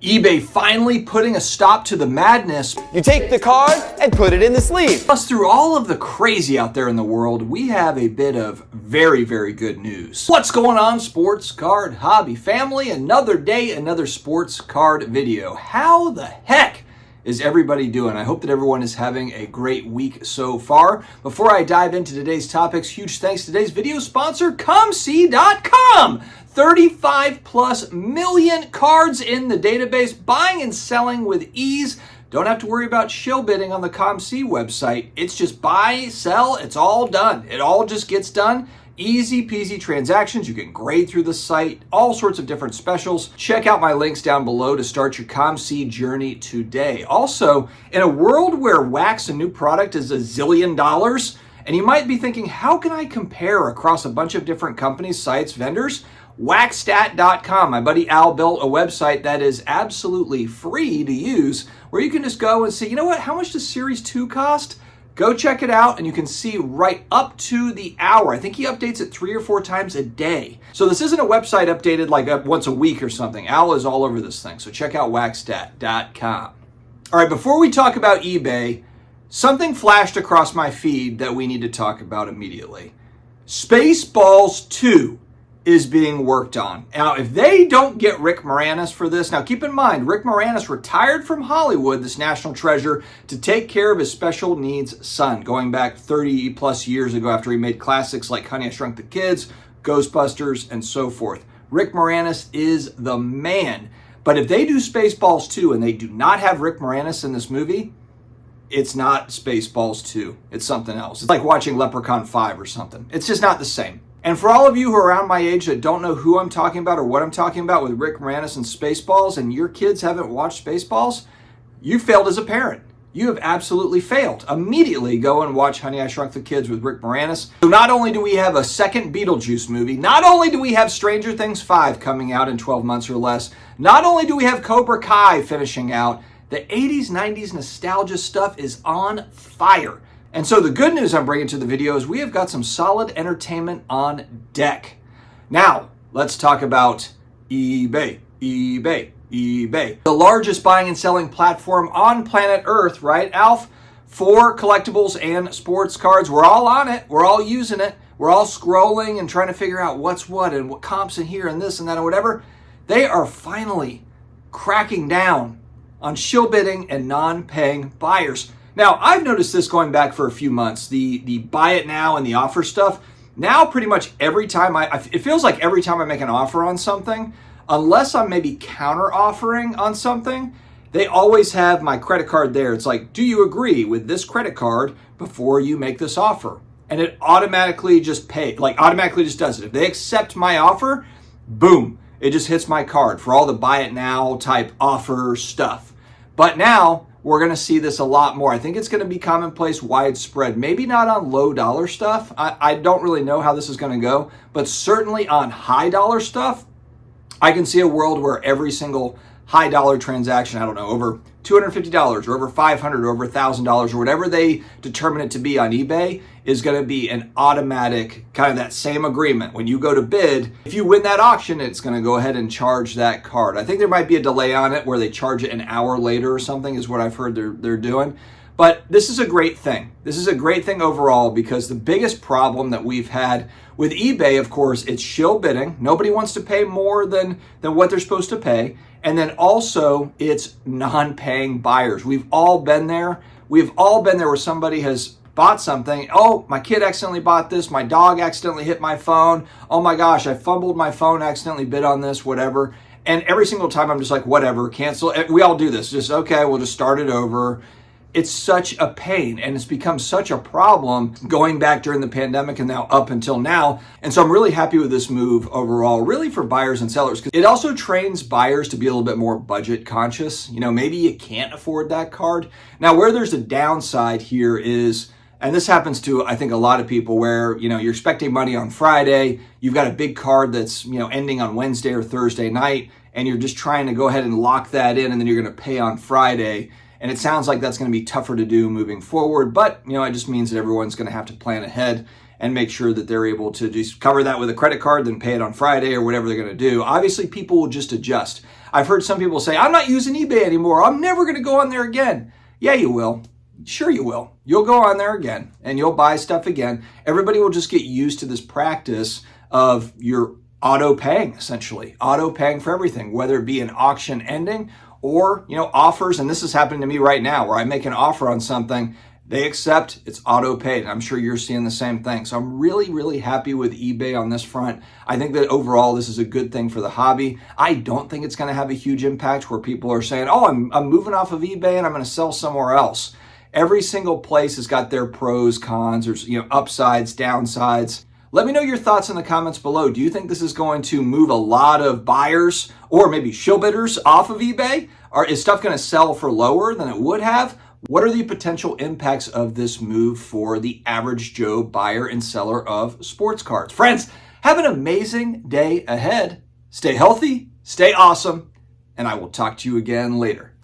eBay finally putting a stop to the madness. You take the card and put it in the sleeve. Plus, through all of the crazy out there in the world, we have a bit of very, very good news. What's going on, sports card hobby family? Another day, another sports card video. How the heck is everybody doing? I hope that everyone is having a great week so far. Before I dive into today's topics, huge thanks to today's video sponsor, COMC.com. 35 plus million cards in the database, buying and selling with ease. Don't have to worry about shill bidding on the COMC website. It's just buy, sell, it's all done. It all just gets done. Easy peasy transactions. You can grade through the site, all sorts of different specials. Check out my links down below to start your COMC journey today. Also, in a world where wax, a new product, is $1 zillion, and you might be thinking, how can I compare across a bunch of different companies, sites, vendors? Waxstat.com. My buddy Al built a website that is absolutely free to use, where you can just go and see, you know what, how much does Series 2 cost? Go check it out, and you can see right up to the hour. I think he updates it 3 or 4 times a day. So this isn't a website updated like once a week or something. Al is all over this thing, so check out waxstat.com. All right, before we talk about eBay, something flashed across my feed that we need to talk about immediately. Spaceballs 2 is being worked on. Now, if they don't get Rick Moranis for this, now keep in mind, Rick Moranis retired from Hollywood, this national treasure, to take care of his special needs son, going back 30 plus years ago after he made classics like Honey, I Shrunk the Kids, Ghostbusters, and so forth. Rick Moranis is the man. But if they do Spaceballs 2 and they do not have Rick Moranis in this movie, it's not Spaceballs 2. It's something else. It's like watching Leprechaun 5 or something. It's just not the same. And for all of you who are around my age that don't know who I'm talking about or what I'm talking about with Rick Moranis and Spaceballs, and your kids haven't watched Spaceballs, you failed as a parent. You have absolutely failed. Immediately go and watch Honey, I Shrunk the Kids with Rick Moranis. So not only do we have a second Beetlejuice movie, not only do we have Stranger Things 5 coming out in 12 months or less, not only do we have Cobra Kai finishing out, the 80s, 90s nostalgia stuff is on fire. And so the good news I'm bringing to the video is we have got some solid entertainment on deck. Now, let's talk about eBay. The largest buying and selling platform on planet Earth, right, Alf? For collectibles and sports cards. We're all on it. We're all using it. We're all scrolling and trying to figure out what's what and what comps in here and this and that and whatever. They are finally cracking down on shill bidding and non-paying buyers. Now, I've noticed this going back for a few months, the buy it now and the offer stuff. Now, pretty much every time it feels like every time I make an offer on something, unless I'm maybe counter offering on something, they always have my credit card there. It's like, do you agree with this credit card before you make this offer? And it automatically just automatically just does it. If they accept my offer, boom, it just hits my card for all the buy it now type offer stuff. But now, we're going to see this a lot more. I think it's going to be commonplace, widespread. Maybe not on low dollar stuff. I don't really know how this is going to go, but certainly on high dollar stuff, I can see a world where every single high dollar transaction, I don't know, over $250 or over $500 or over $1,000 or whatever they determine it to be on eBay is going to be an automatic kind of that same agreement. When you go to bid, if you win that auction, it's going to go ahead and charge that card. I think there might be a delay on it where they charge it an hour later or something is what I've heard they're doing. But this is a great thing. This is a great thing overall because the biggest problem that we've had with eBay, of course, it's shill bidding. Nobody wants to pay more than what they're supposed to pay. And then also it's non-paying buyers. We've all been there. We've all been there where somebody has bought something. Oh, my kid accidentally bought this. My dog accidentally hit my phone. Oh my gosh, I fumbled my phone, accidentally bid on this, whatever. And every single time I'm just like, whatever, cancel. We all do this. Just, okay, we'll just start it over. It's such a pain, and it's become such a problem going back during the pandemic and now up until now. And so I'm really happy with this move overall, really for buyers and sellers, because it also trains buyers to be a little bit more budget conscious. You know, maybe you can't afford that card. Now, where there's a downside here is, and this happens to, I think, a lot of people where, you know, you're expecting money on Friday, you've got a big card that's, you know, ending on Wednesday or Thursday night, and you're just trying to go ahead and lock that in, and then you're going to pay on Friday. And it sounds like that's going to be tougher to do moving forward, but, you know, it just means that everyone's going to have to plan ahead and make sure that they're able to just cover that with a credit card, then pay it on Friday or whatever they're going to do. Obviously, people will just adjust. I've heard some people say, I'm not using eBay anymore. I'm never going to go on there again. Yeah, you will. Sure you will. You'll go on there again and you'll buy stuff again. Everybody will just get used to this practice of your auto paying, essentially. Auto paying for everything, whether it be an auction ending or, offers. And this is happening to me right now where I make an offer on something, they accept, it's auto paid. I'm sure you're seeing the same thing. So I'm really, really happy with eBay on this front. I think that overall, this is a good thing for the hobby. I don't think it's going to have a huge impact where people are saying, oh, I'm moving off of eBay and I'm going to sell somewhere else. Every single place has got their pros, cons, there's, upsides, downsides. Let me know your thoughts in the comments below. Do you think this is going to move a lot of buyers or maybe shill bidders off of eBay? Or is stuff going to sell for lower than it would have? What are the potential impacts of this move for the average Joe buyer and seller of sports cards? Friends, have an amazing day ahead. Stay healthy, stay awesome, and I will talk to you again later.